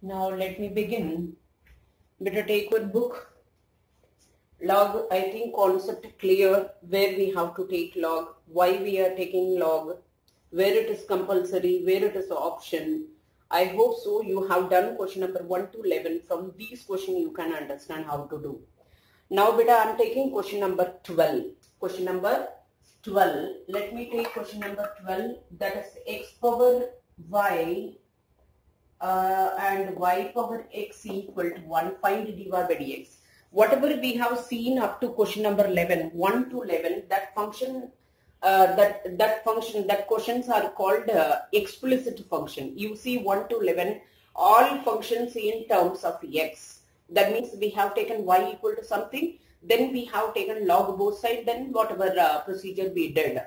Now let me begin. Better take one book. Log, I think concept clear, where we have to take log, why we are taking log, where it is compulsory, where it is option. I hope so. You have done question number 1 to 11. From these questions you can understand how to do. Now beta, I am taking question number 12. Question number 12. Let me take question number 12. That is x power y and y power x equal to 1. Find dy by dx. Whatever we have seen up to question number 11, 1 to 11, that function, that questions are called explicit function. You see 1 to 11, all functions in terms of x. That means we have taken y equal to something, then we have taken log both sides, then whatever procedure we did.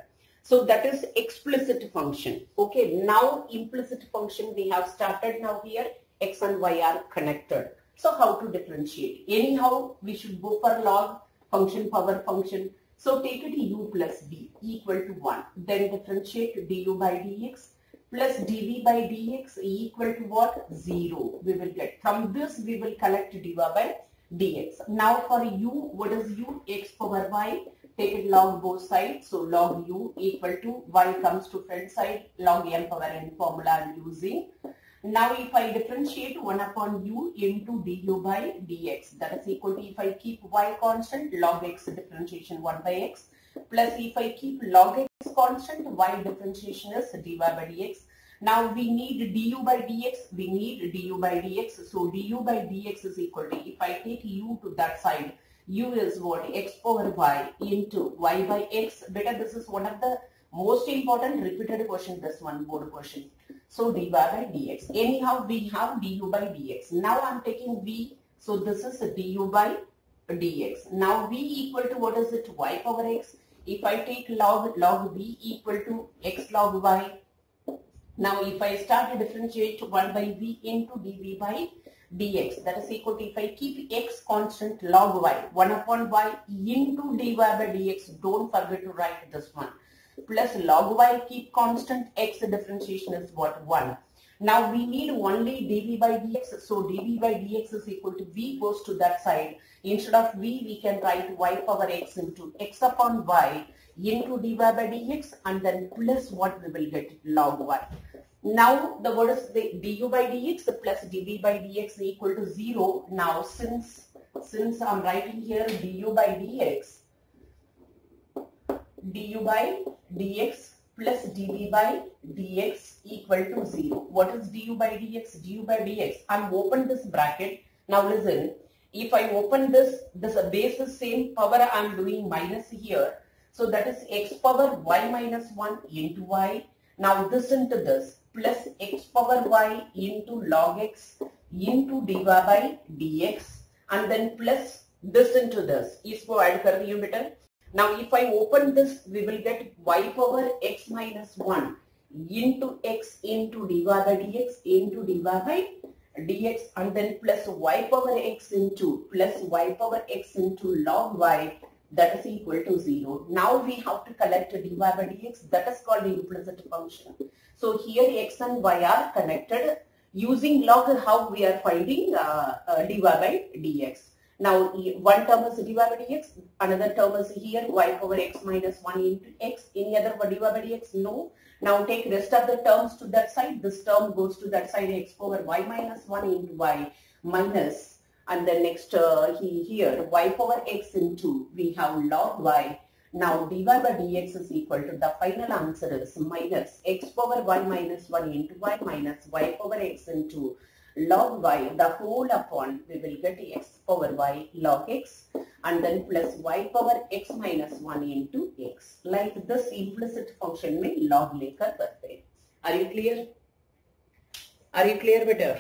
So that is explicit function. Okay, now implicit function we have started now here. X and y are connected. So how to differentiate? Anyhow, we should go for log function, power function. So take it u plus v equal to 1. Then differentiate du by dx plus dv by dx equal to what? 0. We will get. From this we will collect dy by dx. Now for u, what is u? X power y. Take it log both sides. So log u equal to y comes to front side, log m power n formula I am using. Now if I differentiate 1 upon u into du by dx, that is equal to, if I keep y constant, log x differentiation 1 by x, plus if I keep log x constant, y differentiation is dy by dx. Now we need du by dx, we need du by dx. So du by dx is equal to, if I take u to that side, u is what? X power y into y by x. Better, this is one of the most important repeated question, this one board question. So dy by dx. Anyhow, we have du by dx. Now I am taking v. So this is du by dx. Now v equal to, what is it? Y power x. If I take log v equal to x log y. Now if I start to differentiate 1 by v into dv by dx, that is equal to, if I keep x constant, log y, 1 upon y into dy by dx, don't forget to write this one, plus log y keep constant, x differentiation is what? 1. Now we need only dv by dx, so dv by dx is equal to, v goes to that side. Instead of v, we can write y power x into x upon y into dy by dx, and then plus what we will get? Log y. Now the what is the du by dx plus dv by dx equal to 0. Now since I'm writing here du by dx plus dv by dx equal to 0. What is du by dx? Du by dx. I'm open this bracket. Now listen. If I open this base is same, power I'm doing minus here. So that is x power y minus 1 into y. Now this into this plus x power y into log x into dy by dx, and then plus this into this. इसको add कर रही हूँ बेटा. Now if I open this, we will get y power x minus 1 into x into dy by dx into dy by dx, and then plus y power x into log y, that is equal to 0. Now we have to collect dy by dx, that is called the implicit function. So here x and y are connected. Using log, how we are finding dy by dx. Now one term is dy by dx, another term is here y power x minus 1 into x. Any other dy by dx? No. Now take rest of the terms to that side. This term goes to that side, x power y minus 1 into y minus, and then next here y power x into, we have log y. Now dy by dx is equal to, the final answer is minus x power y minus 1 into y minus y power x into log y, the whole upon, we will get x power y log x, and then plus y power x minus 1 into x. Like this implicit function में log लेकर करते हैं. Are you clear? Are you clear better?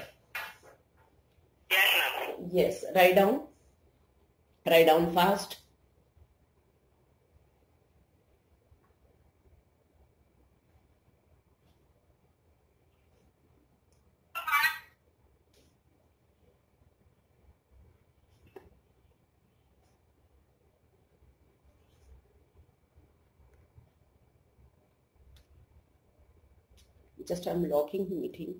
Yes, ma'am. Yes. Write down fast. Just I'm locking the meeting.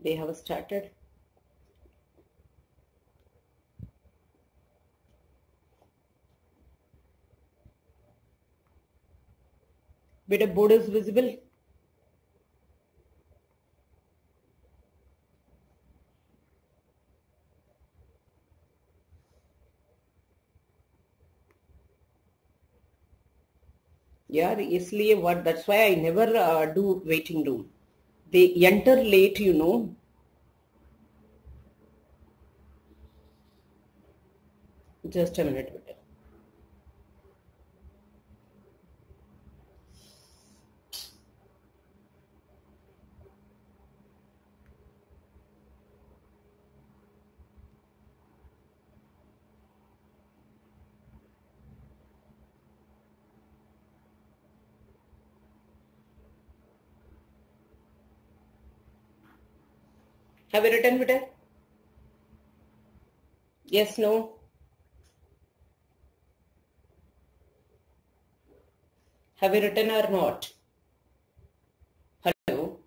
They have started. Beta board is visible. Yeah, इसलिए what? That's why I never do waiting room. They enter late, you know. Just a minute, beta. Have you written, beta? Yes, no. Have you written or not? Hello.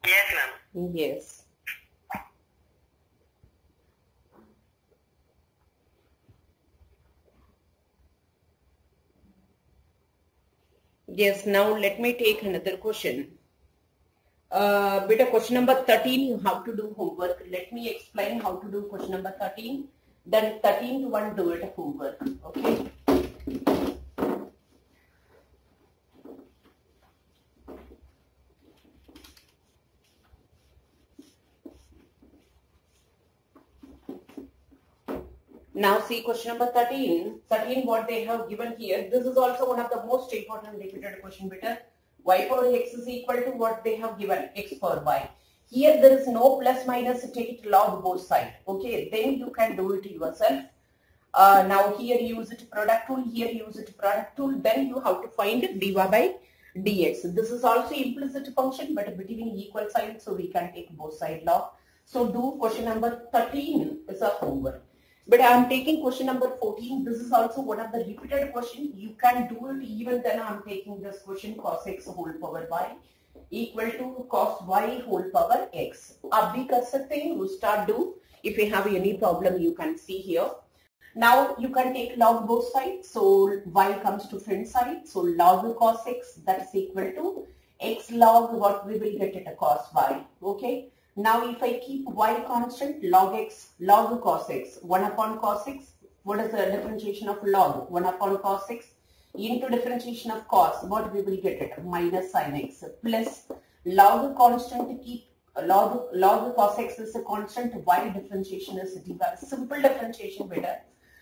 Yes, ma'am. Yes. Yes, now let me take another question. Beta, question number 13, you have to do homework. Let me explain how to do question number 13. Then 13th one, do it homework. Okay. Now see question number 13. 13, what they have given here. This is also one of the most important repeated question, beta. Y power x is equal to what they have given, x power y. Here there is no plus minus, take it log both sides. Okay, then you can do it yourself. Now here use it product tool, here use it product tool, then you have to find dy by dx. This is also implicit function but between equal signs, so we can take both side log. So do question number 13 is a homework. But I am taking question number 14. This is also one of the repeated question. You can do it even then I am taking this question cos x whole power y equal to cos y whole power x. आप भी कर सकते हैं. You start do. If you have any problem, you can see here. Now you can take log both sides. So y comes to front side. So log cos x, that's equal to x log what we will get it a cos y. Okay. Now if I keep y constant, log x, log cos x, 1 upon cos x. What is the differentiation of log? 1 upon cos x into differentiation of cos. What we will get it? Minus sin x plus log constant, keep log cos x is a constant, y differentiation is dy. Simple differentiation better.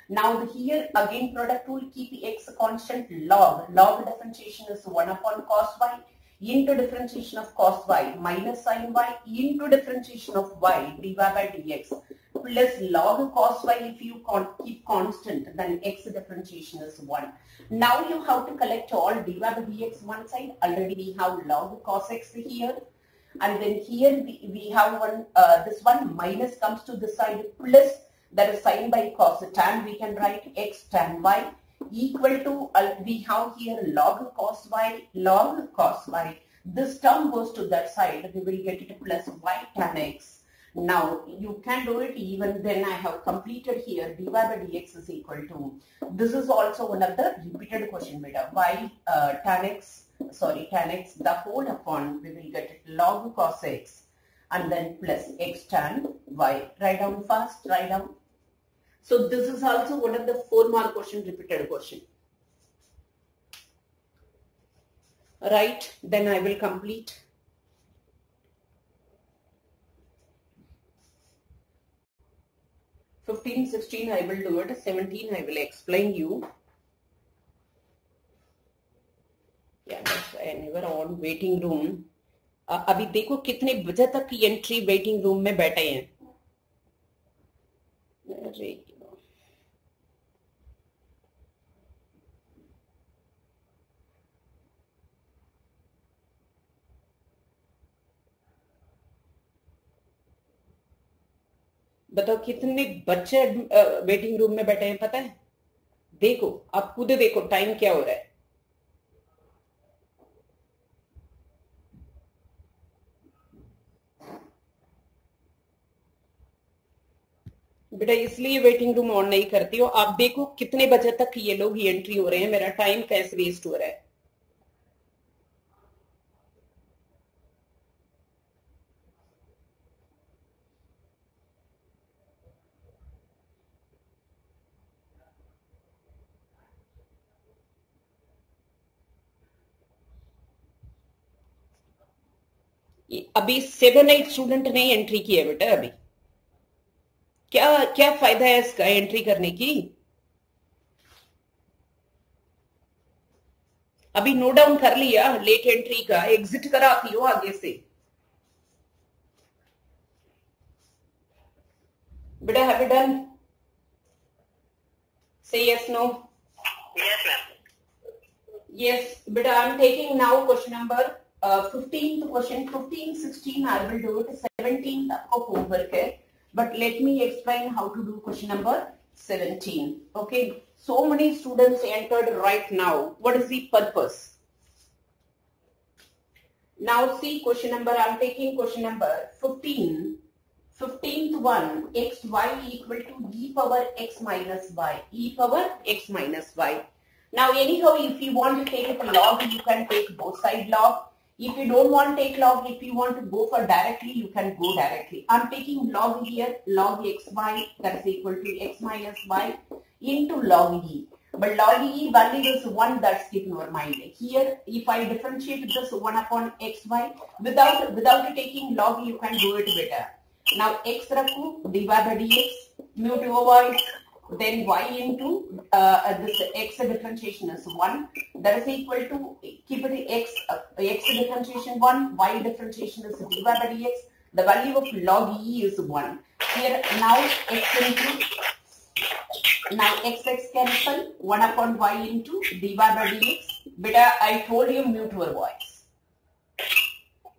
Now here again product tool, keep x constant, log differentiation is 1 upon cos y into differentiation of cos y minus sin y into differentiation of y dy by dx plus log cos y. If you keep constant, then x differentiation is 1. Now you have to collect all dy by dx one side. Already we have log cos x here, and then here we have one this one minus comes to this side plus, that is sin by cos tan. We can write x tan y equal to we have here log cos y. This term goes to that side, we will get it plus y tan x. Now you can do it even then. I have completed here dy by dx is equal to, this is also one of the repeated question beta, y tan x the whole upon, we will get it log cos x and then plus x tan y. Write down fast, write down. So this is also one of the 4 mark question, repeated question. Right, then I will complete. (15, 16) I will do it. 17 I will explain you. Yeah, that's why I never on waiting room. अभी देखो कितने बजे तक की entry waiting room में बैठे हैं. अरे बताओ कितने बच्चे वेटिंग रूम में बैठे हैं पता है? देखो, आप खुद देखो टाइम क्या हो रहा है। बेटा इसलिए वेटिंग रूम ऑन नहीं करती हो। आप देखो कितने बजे तक ये लोग एंट्री हो रहे हैं, मेरा टाइम कैसे वेस्ट हो रहा है। अभी 7-8 स्टूडेंट ने एंट्री की है बेटा। अभी क्या क्या फायदा है इसका एंट्री करने की? अभी नोट डाउन कर लिया लेट एंट्री का, एग्जिट कराती हो आगे से। बेटा have you done? Say yes no? Yes, ma'am. Yes, beta, I'm taking now question number 15th question, 15, 16, I will do it, 17th आपको homework है, but let me explain how to do question number 17. Okay, so many students entered right now. What is the purpose? Now see question number, I'm taking question number 15. 15th one, x y equal to e power x minus y, e power x minus y. Now anyhow, if you want to take it log, you can take both side log. If you don't want to take log, if you want to go for directly, you can go directly. I'm taking log here, log xy, that is equal to x minus y into log e. But log e value is 1, that's keep in your mind. Here, if I differentiate this 1 upon xy, without taking log, you can do it better. Now x rakhu, dy by dx, mu to y, then y into this x differentiation is 1, that is equal to, keep it x differentiation 1, y differentiation is dy by dx, the value of log e is 1. Here now x into, now x cancel, 1 upon y into dy by dx. Beta, I told you mute your voice.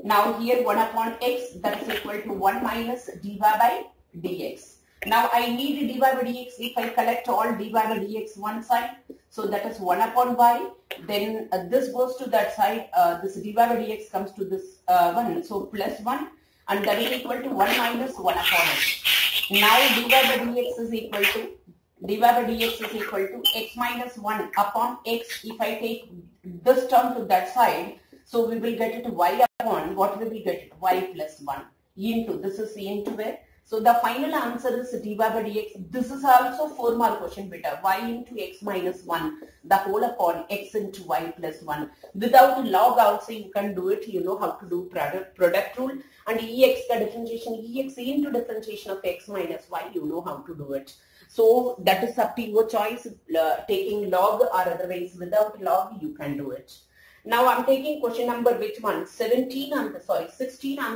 Now here 1 upon x, that is equal to 1 minus dy by dx. Now I need dy by dx. If I collect all dy by dx one side, so that is 1 upon y, then this goes to that side, this dy by dx comes to this 1, so plus 1, and that is equal to 1 minus 1 upon x. Now dy by dx is equal to x minus 1 upon x. If I take this term to that side, so we will get it y upon, what we will get it? Y plus 1 into, this is into where? So the final answer is dy by dx. This is also 4 mark question beta. Y into x minus 1, the whole upon x into y plus 1. Without log also you can do it. You know how to do product rule. And ex ka differentiation, ex into differentiation of x minus y, you know how to do it. So that is up to your choice, taking log or otherwise without log you can do it. Now I'm taking question number which one? 16, I'm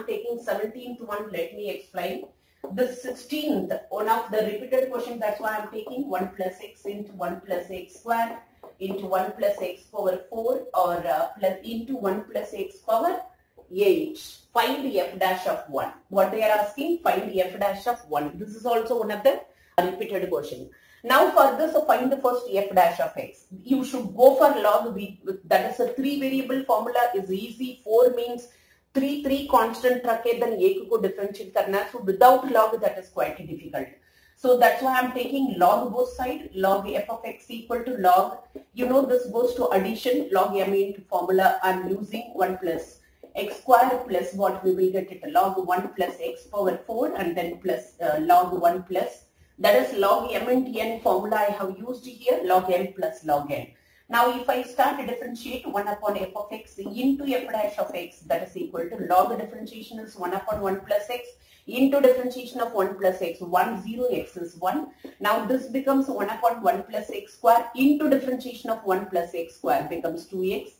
taking 17th one. Let me explain. The 16th, one of the repeated question, that's why I'm taking 1 plus x into 1 plus x square into 1 plus x power 4 or plus into 1 plus x power 8. Find the f dash of 1. What they are asking? Find the f dash of 1. This is also one of the repeated question. Now for this, find the first f dash of x. You should go for log. That is a 3 variable formula is easy. 4 means 3 constant रखे then एक को differentiate करना है. So without log that is quite difficult. So that's why I'm taking log both side. Log f of x equal to log. You know this goes to addition. Log m into formula. I'm using 1 plus x square plus what we will get it. Log 1 plus x power 4 and then plus log 1 plus. That is log m into n formula I have used here, log m plus log n. Now if I start to differentiate 1 upon f of x into f dash of x, that is equal to log differentiation is 1 upon 1 plus x into differentiation of 1 plus x, 1, 0, x is 1. Now this becomes 1 upon 1 plus x square into differentiation of 1 plus x square becomes 2x.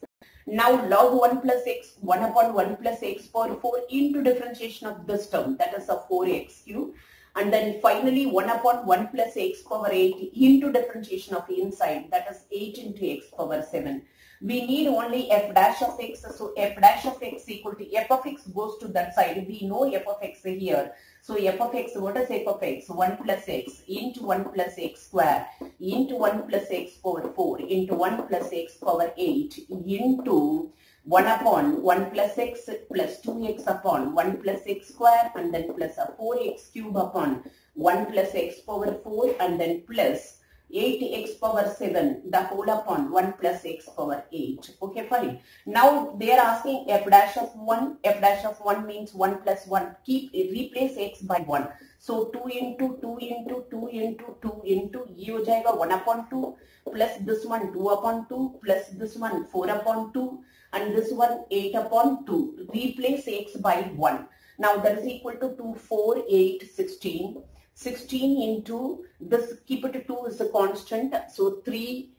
Now log 1 plus x, 1 upon 1 plus x power 4 into differentiation of this term, that is a 4x cube. And then finally 1 upon 1 plus x power 8 into differentiation of inside, that is 8 into x power 7. We need only f dash of x, so f dash of x equal to f of x goes to that side. We know f of x here. So f of x, what is f of x? 1 plus x into 1 plus x square into 1 plus x power 4 into 1 plus x power 8 into 1 upon 1 plus x plus 2x upon 1 plus x square and then plus a 4x cube upon 1 plus x power 4 and then plus 8x power 7 the whole upon 1 plus x power 8. Okay, fine. Now they are asking f dash of 1. F dash of 1 means 1 plus 1. Replace x by 1. So 2 into 2 into 2 into 2 into ये हो जाएगा 1 upon 2 plus this one 2 upon 2 plus this one 4 upon 2 and this one 8 upon 2. Replace x by 1. Now that is equal to 2, 4, 8, 16. 16 into this, keep it to 2 is a constant, so 3,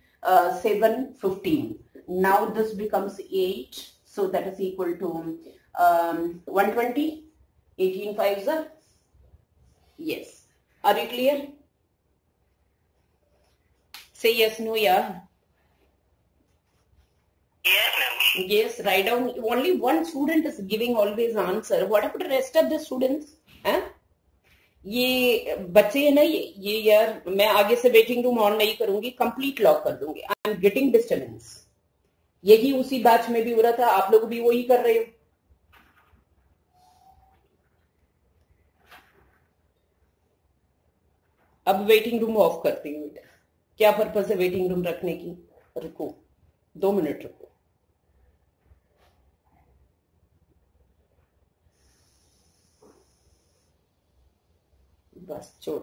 7, 15. Now this becomes 8, so that is equal to 120. 18 5s are? Yes. Are you clear? Say yes, no, yeah. Yes, ma'am. Yes, write down. Only one student is giving always answer. What about the rest of the students? Huh? ये बच्चे है ना, ये यार मैं आगे से waiting room on नहीं करूंगी, कंप्लीट लॉक कर दूंगी. I am getting disturbance. यही उसी बैच में भी हो रहा था, आप लोग भी वही कर रहे हो. अब वेटिंग रूम ऑफ करती हूँ. बेटा क्या पर्पस है वेटिंग रूम रखने की? रुको 2 मिनट रुको. बस छोड़.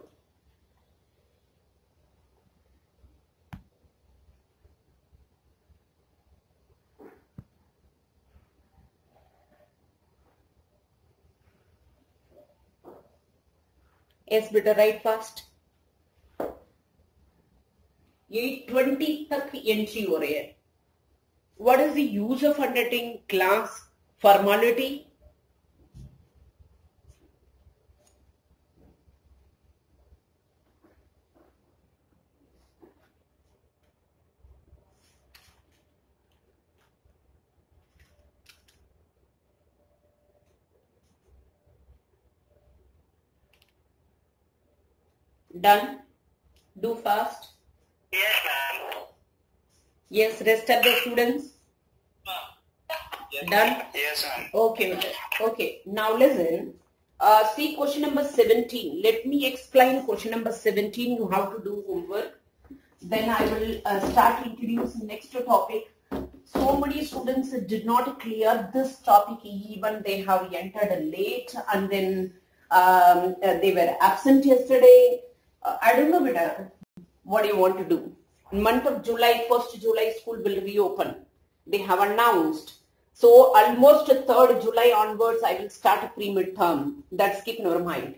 एस बेटा राइट फास्ट. ये 20 तक एंट्री हो रही है. What is the use of undertaking class formality? Done. Do fast. Yes, ma'am. Yes, rest of the students. Done. Yes, ma'am. Okay. Okay. Now listen. See question number 17. Let me explain question number 17. You have to do homework. Then I will start introducing next topic. So many students did not clear this topic, even they have entered late and then they were absent yesterday. I don't know, beta, what do you want to do? Month of July, 1st July, school will reopen. They have announced. So almost 3rd July onwards, I will start a pre-midterm. That's keep in your mind.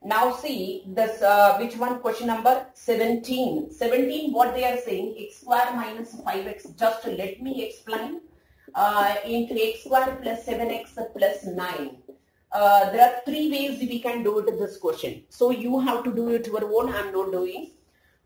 Now see this, which one? Question number 17. 17, what they are saying, x square minus 5x. Just let me explain. Into x square plus 7x plus 9. There are 3 ways we can do it in this question. So you have to do it your own. I am not doing.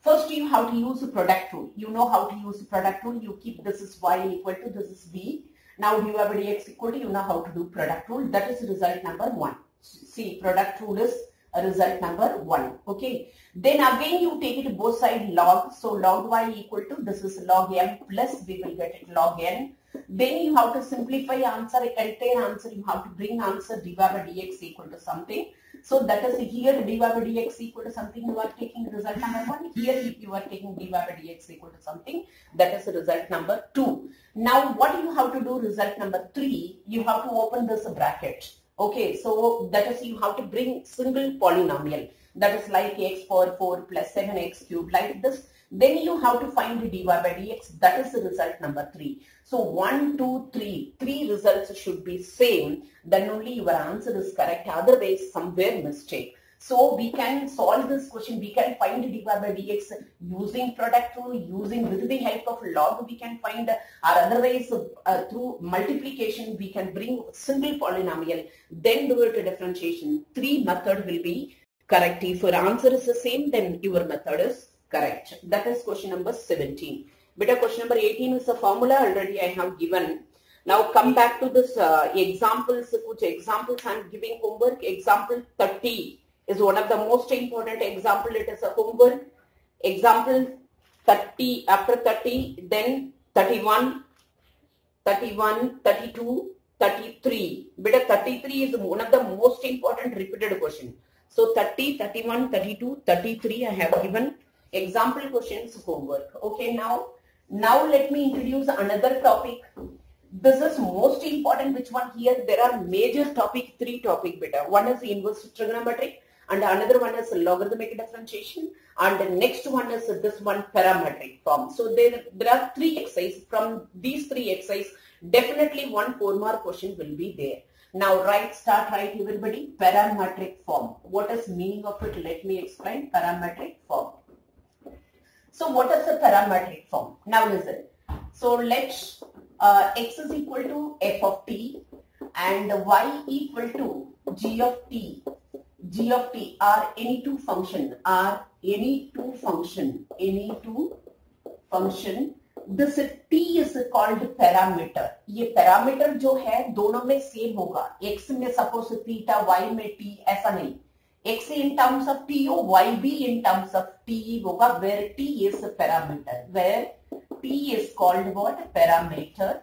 First, you have to use the product rule. You know how to use the product rule. You keep this is y equal to this is b. Now you have dx equal to, you know how to do product rule. That is result number 1. See, product rule is result number 1. Okay. Then again you take it both side log. So log y equal to this is log m plus we will get it log n. Then you have to simplify answer, entire answer. You have to bring answer dy by dx equal to something. So that is here dy by dx equal to something. You are taking result number 1. Here if you are taking dy by dx equal to something, that is result number 2. Now what you have to do, result number 3, you have to open this bracket. Okay, so that is you have to bring single polynomial. That is like x power 4 plus 7x cubed like this. Then you have to find the dy by dx. That is the result number 3. So 1, 2, 3. 3 results should be same. Then only your answer is correct. Otherwise, somewhere mistake. So we can solve this question. We can find dy by dx using product rule, using with the help of log. We can find, or otherwise through multiplication we can bring single polynomial. Then do it a differentiation. 3 method will be Correct. If your answer is the same, then your method is correct. That is question number 17. Beta, question number 18 is a formula already I have given. Now come back to this examples. Which examples I am giving homework? Example 30 is one of the most important example. It is a homework. Example 30, after 30, then 31, 31, 32, 33. Beta, 33 is one of the most important repeated question. So 30, 31, 32, 33 I have given example questions homework. Okay, now let me introduce another topic. This is most important. Which one here? There are major topic, three topic beta. One is inverse trigonometric, and another one is logarithmic differentiation, and the next one is this one, parametric form. So there are three exercises. From these three exercises, definitely 1 4-mark question will be there. Now start right everybody. Parametric form. What is meaning of it? Let me explain. Parametric form. So what is the parametric form? Now listen. So let x is equal to f of t and y equal to g of t. G of t are any two function. This t is called parameter. ये parameter जो है दोनों में same होगा. x में suppose theta, y में t, ऐसा नहीं. x in terms of t हो, y भी in terms of t होगा. Where t is a parameter. Where t is called what? Parameter.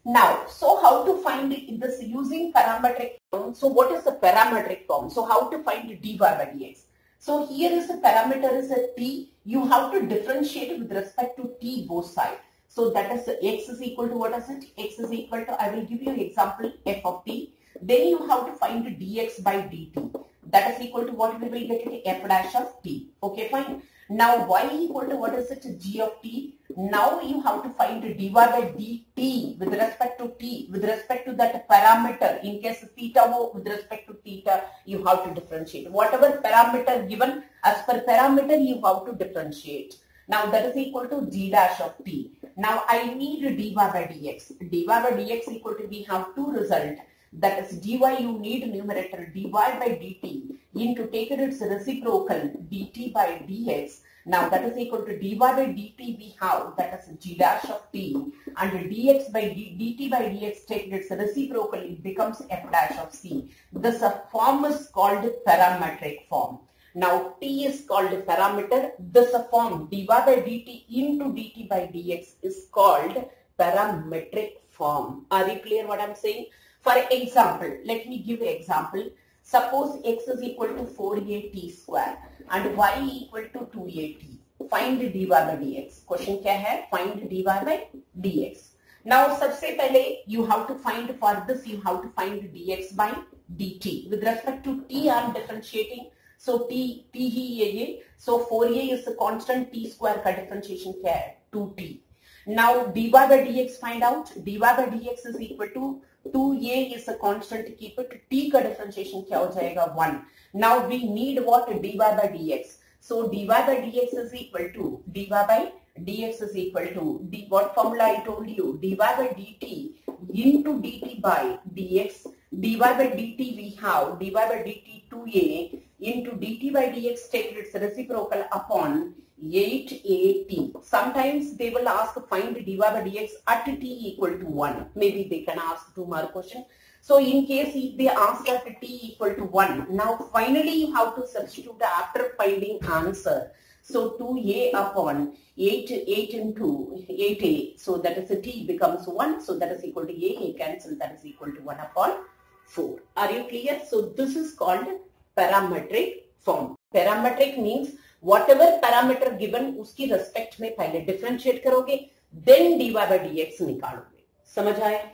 Now, so how to find this using parametric form? So what is the parametric form? So how to find dy by dx? So here is the parameter is a t. You have to differentiate with respect to t both sides. So that is x is equal to what is it? X is equal to, I will give you example f of t. Then you have to find dx by dt. That is equal to what we will get it? F dash of t. Okay, fine. Now y equal to what is it? G of t. Now you have to find dy by dt with respect to t, with respect to that parameter. In case theta with respect to theta, you have to differentiate. Whatever parameter given, as per parameter you have to differentiate. Now that is equal to g dash of t. Now I need dy by dx. Dy by dx equal to, we have two results. That is dy, you need numerator dy by dt into take it its reciprocal dt by dx. Now that is equal to dy by dt we have, that is g dash of t, and dx by dt by dx take its reciprocal, it becomes f dash of c. This form is called parametric form. Now t is called parameter. This form dy by dt into dt by dx is called parametric form. Are you clear what I am saying? For example, let me give an example. Suppose x is equal to 4at square and y equal to 2at. Find dy by dx. Question क्या है? Find dy by dx. Now सबसे पहले you have to find, for this you have to find dx by dt. With respect to t I am differentiating. So t ही ये. So 4a is a constant, t square का differentiation क्या है? 2t. Now dy by dx find out. Dy by dx is equal to 2a is a constant, keep it, t का differentiation क्या हो जाएगा? 1. Now we need what? dy by dx. So dy by dx is equal to, dy by dx is equal to, what formula I told you? dy by dt into dt by dx. dy by dt we have, dy by dt 2a into dt by dx take its reciprocal upon 8at. Sometimes they will ask find dy by dx at t equal to 1. Maybe they can ask 2-mark question. So in case if they ask at t equal to 1, now finally you have to substitute after finding answer. So 2a upon 8 into 8a. So that is t becomes 1. So that is equal to a cancel. That is equal to 1 upon 4. Are you clear? So this is called parametric form. Parametric means whatever parameter given उसकी respect में पहले differentiate करोगे, then dy by dx निकालोगे. समझ आए?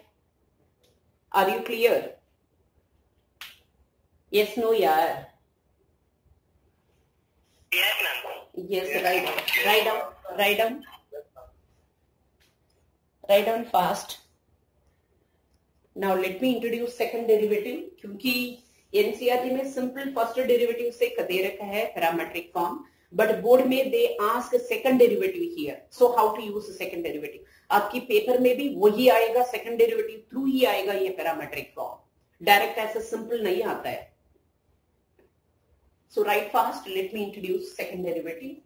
Are you clear? Yes, no, यार. Yes, ma'am. Yes, write down fast. Now let me introduce second derivative. क्योंकि NCERT में simple first derivative से दे रखा है parametric form, but board में they ask second derivative here. So how to use second derivative? आपकी paper में भी वही आएगा, second derivative through ही आएगा ये parametric form. Direct ऐसे simple नहीं आता है. So write fast. Let me introduce second derivative.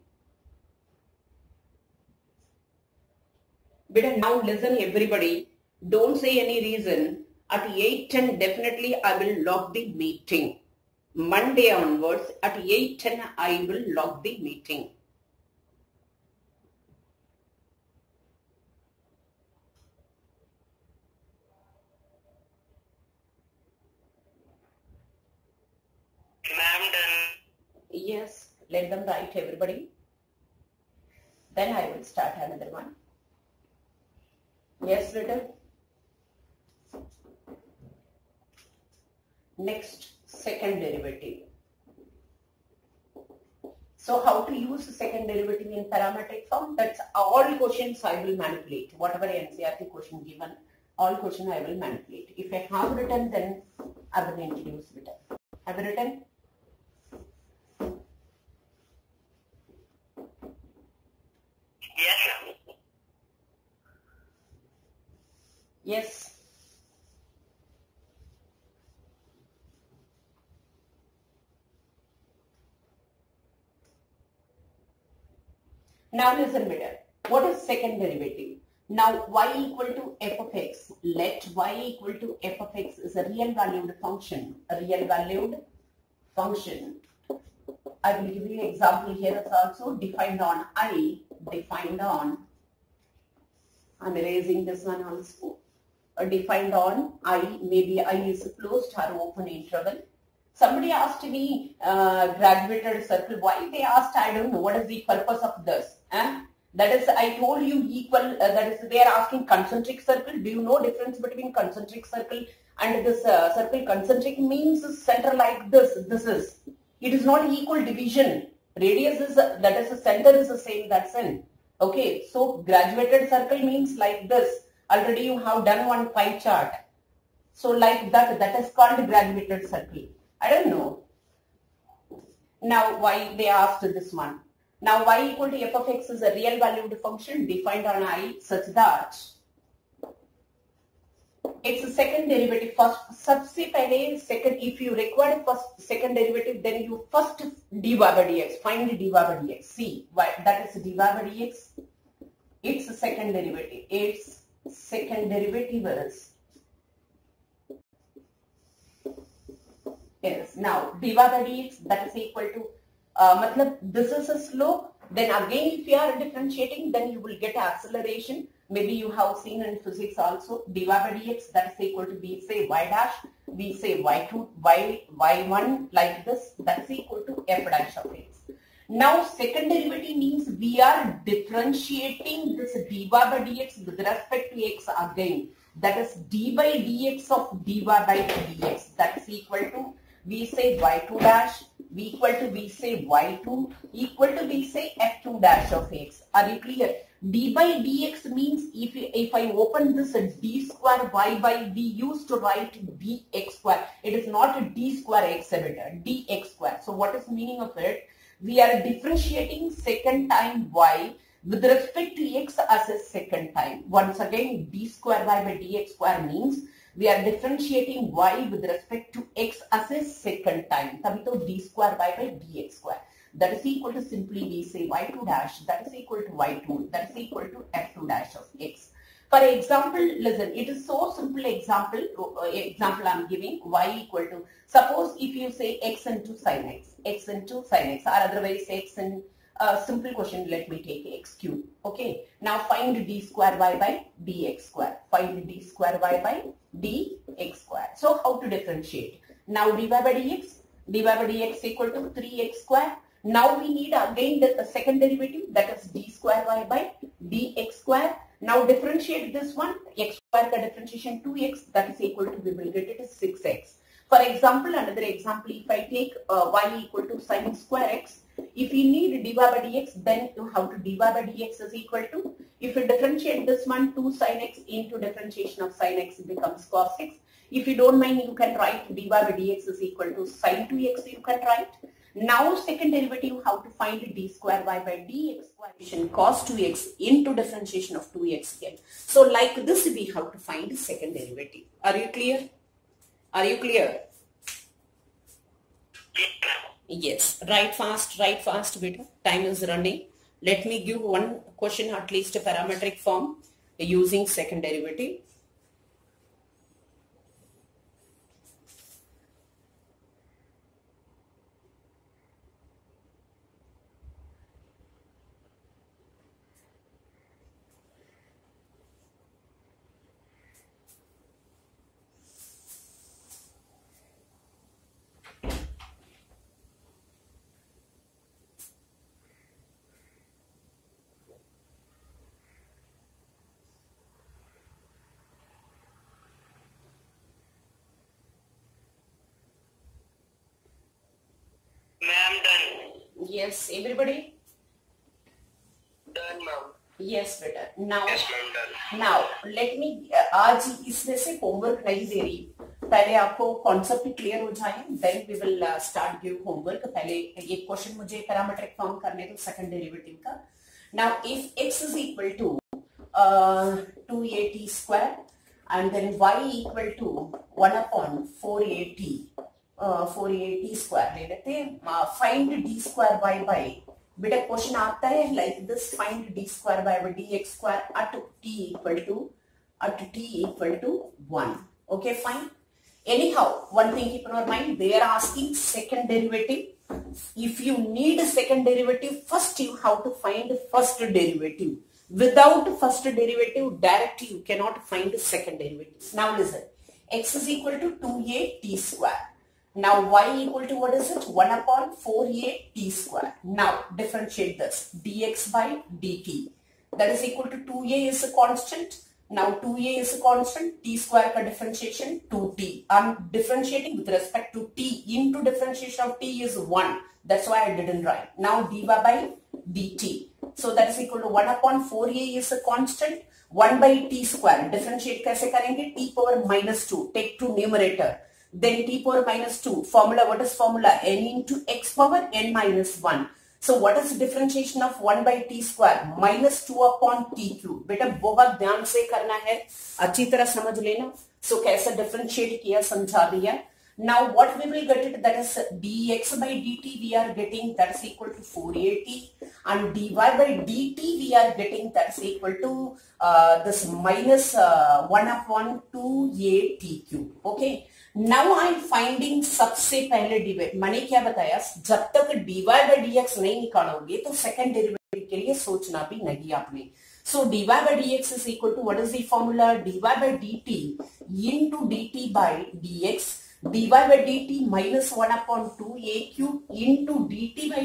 But now listen everybody. Don't say any reason. At 8:10 definitely I will log the meeting. Monday onwards at 8:10 I will log the meeting. Ma'am, done. Yes, let them write everybody. Then I will start another one. Yes, written. Next, second derivative. So how to use second derivative in parametric form? That's all questions I will manipulate. Whatever NCERT question given, all question I will manipulate. If I have written, then I will introduce written. Have you written? Yes, ma'am. Yes. Now listen better. What is second derivative? Now y equal to f of x. Let y equal to f of x is a real valued function. A real valued function. I will give you an example here. It's also defined on I. Defined on. I'm erasing this one also. Defined on I. Maybe I is closed or open interval. Somebody asked me graduated circle. Why they asked, I don't know. What is the purpose of this? That is, I told you equal. That is, they are asking concentric circle. Do you know difference between concentric circle and this circle? Concentric means center like this. This is. It is not equal division. Radius is that is the center is the same. That's in. Okay. So graduated circle means like this. Already you have done one pie chart. So like that. That is called graduated circle. I don't know. Now why they asked this one. Now y equal to f of x is a real valued function defined on I such that it's a second derivative. First, सबसे पहले second, if you require first second derivative, then you first dy by dx. Find dy by dx. See why that is dy by dx. It's a second derivative. Its second derivative is yes. Now dy by dx that is equal to matlab this is a slope. Then again, if you are differentiating, then you will get acceleration. Maybe you have seen in physics also dy by dx that is equal to we say y dash, we say y2, y1 like this. That is equal to f dash of x. Now second derivative means we are differentiating this dy by dx with respect to x again. That is d by dx of dy by dx. That is equal to we say y2 dash. We equal to we say y2 equal to we say f2 dash of x. Are you clear? D by dx means if I open this d square y by we used to write dx square. It is not a d square x editor, dx square. So what is the meaning of it? We are differentiating second time y with respect to x as a second time. Once again, d square y by dx square means we are differentiating y with respect to x as a second time. तभी तो d square y by dx square. That is equal to simply we say y2 dash. That is equal to y2. That is equal to f2 dash of x. For example, listen. It is so simple. Example I am giving y equal to. Suppose if you say x into sin x into sin x, or otherwise x in simple question. Let me take x cube. Okay. Now find d square y by dx square. Find d square y by dx square. So how to differentiate? Now dy by dx equal to 3x square. Now we need again the second derivative, that is d square y by dx square. Now differentiate this one, x square ka differentiation 2x, that is equal to, we will get it as 6x. For example, another example, if I take y equal to sin square x, if you need dy by dx, then you have to dy by dx is equal to, if you differentiate this one, 2 sin x into differentiation of sin x becomes cos x. If you don't mind, you can write dy by dx is equal to sin 2x, you can write. Now second derivative, how to find d square y by dx square, cos 2x into differentiation of 2x again. So like this we have to find second derivative. Are you clear? Are you clear? Yes, write fast, beta. Time is running. Let me give one question, at least a parametric form using second derivative. Ma'am, done. Yes, everybody? Done, ma'am. Yes, beta. Now, Yes, ma'am, done. now let me आज इसमें से homework नहीं दे रही, पहले आपको concept clear हो जाए, then we will start give homework. पहले एक क्वेश्चन मुझे पैरामीट्रिक फॉर्म करने दो सेकंड डेरिवेटिव का. Now if x is equal to 2at square and then y equal to 1 upon 4at square ले लेते हैं. Find d square y by, बेटा क्वेश्चन आता है like this, find d square by dx square at t equal to 1. Okay, fine. Anyhow, one thing keep in your mind, they are asking second derivative. If you need a second derivative, first you have to find first derivative. Without first derivative, directly you cannot find the second derivative. Now listen, x is equal to 2at square. Now y equal to what is it? 1 upon 4at square. Now differentiate this, dx by dt. That is equal to 2a is a constant. Now 2a is a constant, t square ka differentiation 2t. I'm differentiating with respect to t. Into differentiation of t is 1. That's why I didn't write. Now dy by dt. So that is equal to 1 upon 4a is a constant. 1 by t square. Differentiate kaise karenge? T power minus 2. Take to numerator. Then t power minus 2. Formula, what is formula? N into x power n minus 1. So what is the differentiation of 1 by t square? Minus 2 upon t cube. बेटा बहुत ध्यान से करना है, अच्छी तरह समझ लेना. So कैसे differentiate किया समझा दिया. Now what we will get it, that is dx by dt we are getting, that is equal to 4at, and dy by dt we are getting, that is equal to this minus 1 upon 2at cube. Okay. Now I am finding सबसे पहले dy. मैंने क्या बताया, जब तक dy by dx नहीं निकालोगे तो सेकंड डेरिवेटिव के लिए सोचना भी नहीं आपने. So dy by dx is equal to, what is the formula? dy by dt into dt by dx. dy by dt minus 1 upon 2a cube into dt by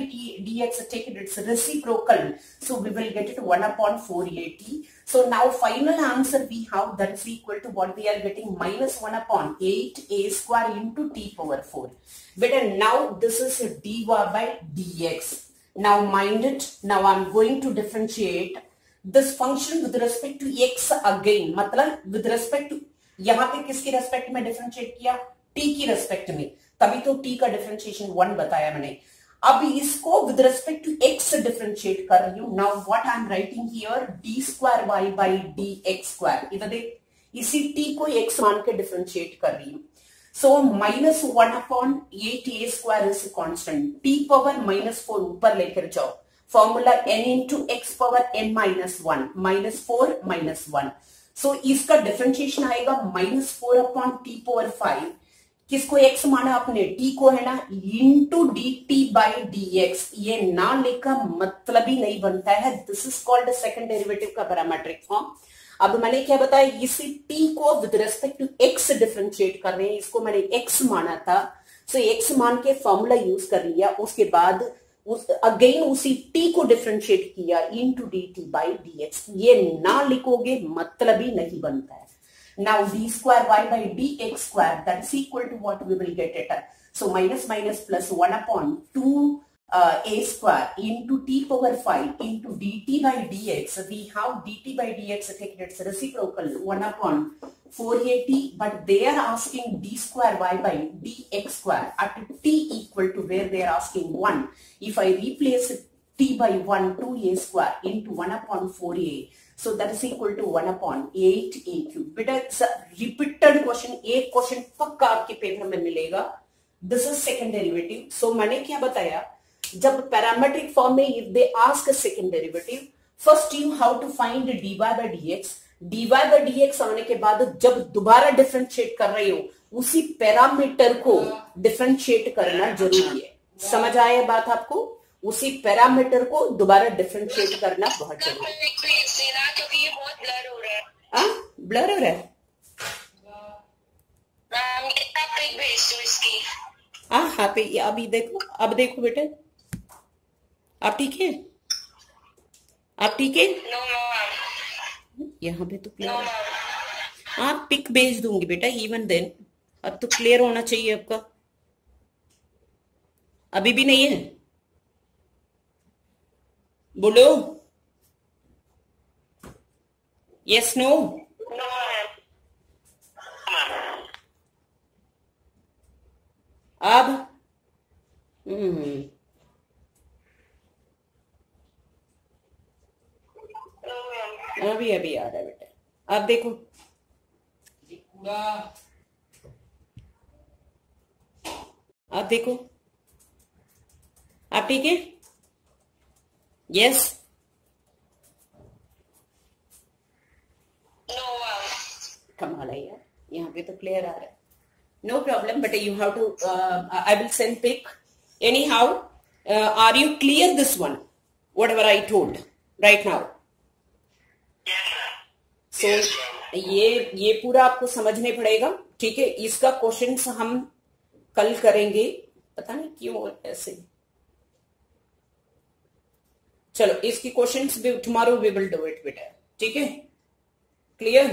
dx, take it, it's reciprocal. So we will get it 1 upon 4at. So now final answer we have, that is equal to what we are getting, minus 1 upon 8a square into t power 4. But now this is dy by dx. Now mind it, now I am going to differentiate this function with respect to x again. मतलब with respect to, यहाँ पे किसकी respect में differentiate किया? t की respect में, तभी तो t का डिफरेंशिएशन 1 बताया मैंने. अब इसको with respect to x differentiate कर रही हूं. Now what I am writing here, d square y by dx square. इधर देख, इसी t को x मान के डिफरेंशिएट कर रही हूं. So minus 1 upon 8a square is constant. t power minus 4 ऊपर लेकर जाओ. Formula n into x power n minus 1, minus 4 minus 1. सो इसका डिफरेंशिएशन आएगा माइनस 4 अपॉन t पावर 5. किसको x माना आपने? t को है ना, इंटू dt बाई dx. ये ना लिखा मतलब ही नहीं बनता है. This is called second derivative का पैरामीट्रिक फॉर्म. अब मैंने क्या बताया, इसी t को with respect to x differentiate कर रहे हैं. इसको मैंने x माना था, सो x मान के फॉर्मूला यूज कर लिया. उसके बाद अगेन उसी t को डिफरेंशिएट किया इंटू dt बाई dx. ये ना लिखोगे मतलब ही नहीं बनता है. Now d square y by dx square, that is equal to what we will get it. So minus minus plus 1 upon 2 a square into t power 5 into dt by dx. We have dt by dx, take it, it's reciprocal 1 upon 4at, but they are asking d square y by dx square at t equal to where they are asking 1. If I replace t by 1, 2a square into 1 upon 4a. So that is equal to 1 upon 8a cube. बेटा it's a repeated question. एक question पक्का आपके paper में मिलेगा. This is second derivative. So मैंने क्या बताया, जब पैरामेट्रिक फॉर्म में if they ask second derivative, first you how to find dy by dx. dy by dx आने के बाद जब दोबारा डिफरेंशिएट कर रहे हो उसी पैरामीटर को डिफरेंशिएट करना जरूरी है. समझ आया बात आपको? उसी पैरामीटर को दोबारा डिफरेंशिएट करना बहुत जरूरी है. क्योंकि ये बहुत ब्लर हो रहा है. ब्लर हो रहा है. भेज दो इसकी. हाँ पे अभी देखो, अब देखो बेटे, आप ठीक है? आप ठीक है? No ma'am. यहाँ पे तो नो क्लियर. मैम. हाँ पिक भेज दूंगी बेटा. इवन देन अब तो क्लियर होना चाहिए आपका. अभी भी नहीं है? बोलो यस नो. No ma'am. अब अभी अभी आ रहा है बेटा. अब देखो, अब देखो, आप ठीक है? यस. No ma'am. कमाल है यार, यहाँ पे तो क्लियर आ रहा है. No problem, but you have to, I will send pic. Anyhow, are you clear this one? Whatever I told right now. So, ये पूरा आपको समझने पड़ेगा. ठीक है, इसका क्वेश्चंस हम कल करेंगे. पता नहीं क्यों ऐसे. चलो इसकी क्वेश्चंस भी tomorrow we will do it बेटा. ठीक है? क्लियर?